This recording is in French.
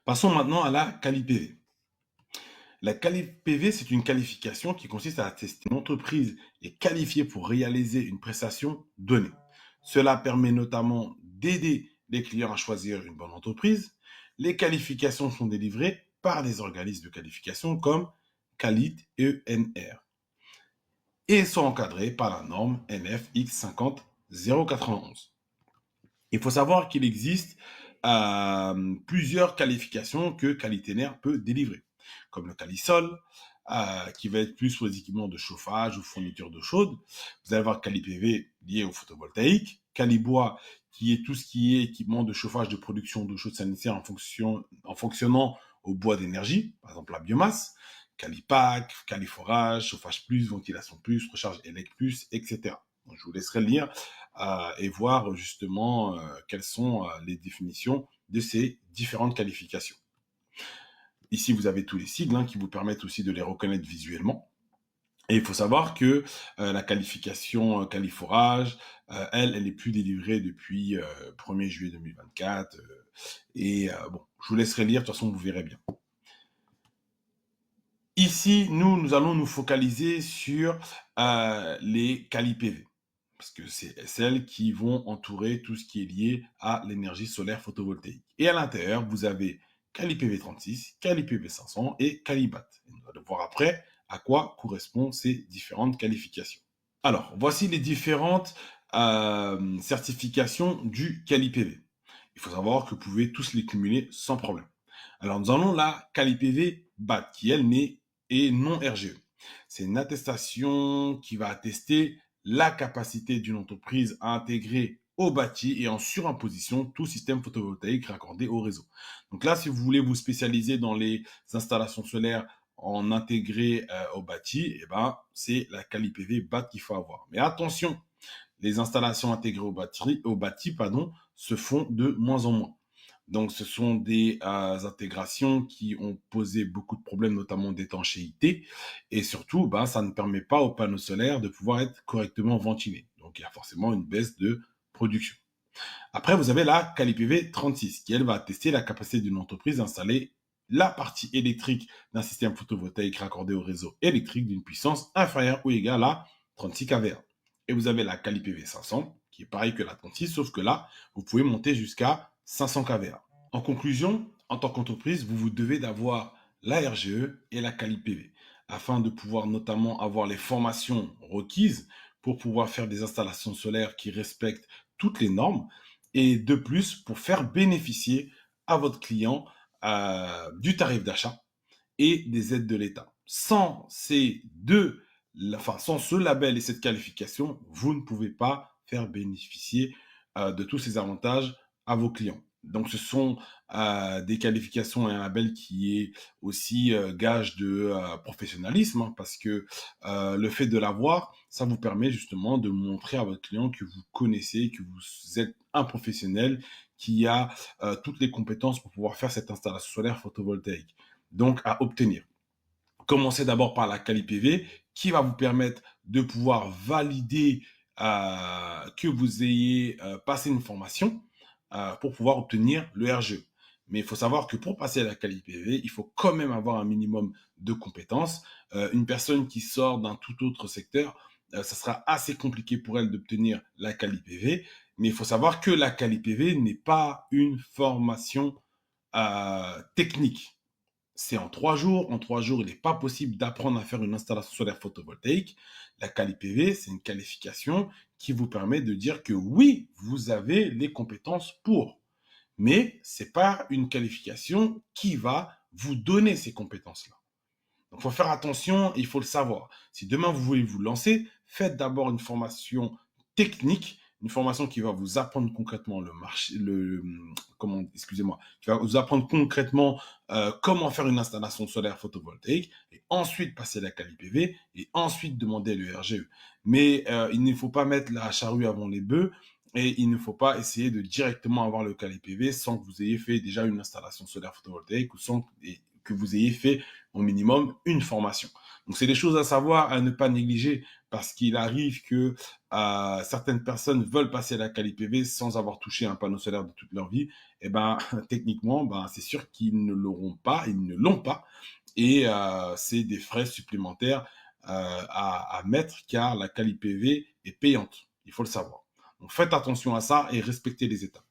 Passons maintenant à la quali-PV. La quali-PV, c'est une qualification qui consiste à attester qu'une entreprise est qualifiée pour réaliser une prestation donnée. Cela permet notamment d'aider les clients à choisir une bonne entreprise. Les qualifications sont délivrées par des organismes de qualification comme Qualit et ENR et sont encadrées par la norme NFX 50091. Il faut savoir qu'il existe plusieurs qualifications que Qualitenaire peut délivrer, comme le Calisol, qui va être plus sur les équipements de chauffage ou fourniture d'eau chaude. Vous allez avoir CaliPV lié au photovoltaïque, Calibois, qui est tout ce qui est équipement de chauffage de production d'eau chaude sanitaire en fonctionnant au bois d'énergie, par exemple la biomasse, Calipac, Califorage, chauffage plus, ventilation plus, recharge élect plus, etc. Donc, je vous laisserai lire et voir justement quelles sont les définitions de ces différentes qualifications. Ici, vous avez tous les sigles qui vous permettent aussi de les reconnaître visuellement. Et il faut savoir que la qualification Califorage, elle est plus délivrée depuis 1er juillet 2024. Bon, je vous laisserai lire, de toute façon, vous verrez bien. Ici, nous allons nous focaliser sur les quali-PV, parce que c'est celles qui vont entourer tout ce qui est lié à l'énergie solaire photovoltaïque. Et à l'intérieur, vous avez quali-PV 36, quali-PV 500 et quali-BAT. On va voir après à quoi correspondent ces différentes qualifications. Alors, voici les différentes certifications du quali-PV. Il faut savoir que vous pouvez tous les cumuler sans problème. Alors, nous allons la quali-PV BAT, qui elle est non RGE. C'est une attestation qui va attester la capacité d'une entreprise à intégrer au bâti et en surimposition tout système photovoltaïque raccordé au réseau. Donc là, si vous voulez vous spécialiser dans les installations solaires en intégré au bâti, eh ben, c'est la quali-PV BAT qu'il faut avoir. Mais attention, les installations intégrées au bâti se font de moins en moins. Donc, ce sont des intégrations qui ont posé beaucoup de problèmes, notamment d'étanchéité. Et surtout, ça ne permet pas aux panneaux solaires de pouvoir être correctement ventilés. Donc, il y a forcément une baisse de production. Après, vous avez la CaliPV 36, qui, elle, va tester la capacité d'une entreprise d'installer la partie électrique d'un système photovoltaïque raccordé au réseau électrique d'une puissance inférieure ou égale à 36 kVA. Et vous avez la CaliPV 500, qui est pareil que la 36, sauf que là, vous pouvez monter jusqu'à 500 kVA. En conclusion, en tant qu'entreprise, vous devez d'avoir la RGE et la CaliPV, afin de pouvoir notamment avoir les formations requises pour pouvoir faire des installations solaires qui respectent toutes les normes, et de plus pour faire bénéficier à votre client du tarif d'achat et des aides de l'État. Sans sans ce label et cette qualification, vous ne pouvez pas faire bénéficier de tous ces avantages à vos clients. Donc, ce sont des qualifications et un label qui est aussi gage de professionnalisme, parce que le fait de l'avoir, ça vous permet justement de montrer à votre client que vous connaissez, que vous êtes un professionnel qui a toutes les compétences pour pouvoir faire cette installation solaire photovoltaïque. Donc, à obtenir. Commencez d'abord par la quali-PV qui va vous permettre de pouvoir valider que vous ayez passé une formation pour pouvoir obtenir le RGE. Mais il faut savoir que pour passer à la quali-PV, il faut quand même avoir un minimum de compétences. Une personne qui sort d'un tout autre secteur, ça sera assez compliqué pour elle d'obtenir la quali-PV. Mais il faut savoir que la quali-PV n'est pas une formation technique. C'est en 3 jours. En 3 jours, il n'est pas possible d'apprendre à faire une installation solaire photovoltaïque. La quali-PV, c'est une qualification qui vous permet de dire que oui, vous avez les compétences pour. Mais ce n'est pas une qualification qui va vous donner ces compétences-là. Donc, il faut faire attention, il faut le savoir. Si demain vous voulez vous lancer, faites d'abord une formation technique, une formation qui va vous apprendre concrètement le marché, excusez-moi, qui va vous apprendre concrètement comment faire une installation solaire photovoltaïque, et ensuite passer la quali-PV, et ensuite demander le RGE. Mais il ne faut pas mettre la charrue avant les bœufs, et il ne faut pas essayer de directement avoir le quali-PV sans que vous ayez fait déjà une installation solaire photovoltaïque, ou sans, et que vous ayez fait au minimum une formation. Donc, c'est des choses à savoir, à ne pas négliger, parce qu'il arrive que certaines personnes veulent passer à la quali PV sans avoir touché un panneau solaire de toute leur vie. Et ben, techniquement, ben, c'est sûr qu'ils ne l'auront pas, ils ne l'ont pas. Et c'est des frais supplémentaires à mettre car la quali PV est payante. Il faut le savoir. Donc, faites attention à ça et respectez les étapes.